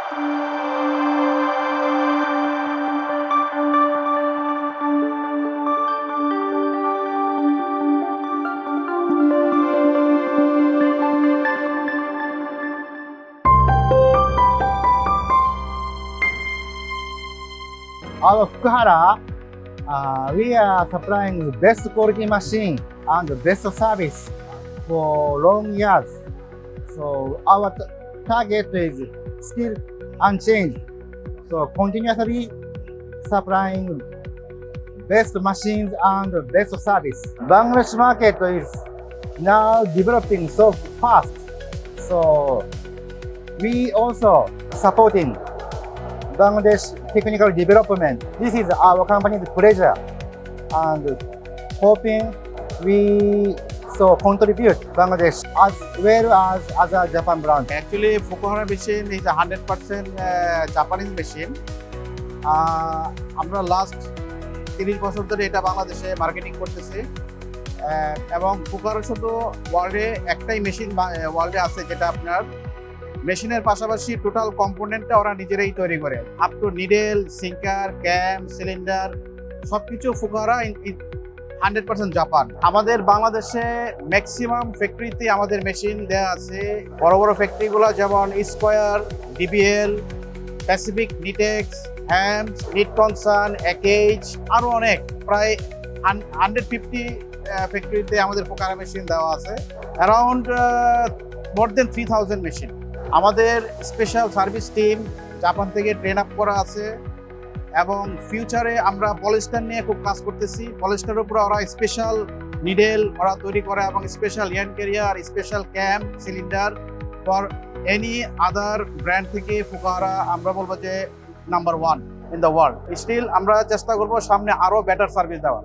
Our Fukuhara, we are supplying best quality machine and best service for long years. So our target is still unchanged. So continuously supplying best machines and best service. Bangladesh market is now developing so fast. So we also supporting Bangladesh technical development. This is our company's pleasure and hoping we contribute Bangladesh as well as other Japan brands. Actually, Fukuhara machine is a 100% Japanese machine. আমরা last 30 বছর ধরে এটা বাংলাদেশে marketing করতেছি এবং ফুকুহারা শুধু ওয়ার্ল্ডে একটাই মেশিন ওয়ার্ল্ডে আছে যেটা আপনার মেশিনের পাশাপাশি টোটাল কম্পোনেন্টটা ওরা নিজেরাই তৈরি করে up to needle sinker cam cylinder সবকিছু ফুকুহারা 100% জাপান। আমাদের বাংলাদেশে ম্যাক্সিমাম ফ্যাক্টরিতে আমাদের মেশিন দেওয়া আছে। বড় বড় ফ্যাক্টরিগুলো যেমন Square, DBL, Pacific, Nitex, Hams, Knit Concern, একেজ, আরও অনেক প্রায় 150 ফ্যাক্টরিতে আমাদের ফুকুহারা মেশিন দেওয়া আছে। অ্যারাউন্ড মোর দেন 3000 মেশিন। আমাদের স্পেশাল সার্ভিস টিম জাপান থেকে ট্রেন আপ করা আছে এবং ফিউচারে আমরা পলিস্টার নিয়ে খুব কাজ করতেছি। পলিস্টারের উপরে ওরা স্পেশাল নিডেল ওরা তৈরি করে এবং special hand carrier, special camp, cylinder for any other brand থেকে ফুকুহারা আমরা বলবো যে number 1 in the world. Still আমরা চেষ্টা করবো সামনে আরও বেটার সার্ভিস দেওয়ার।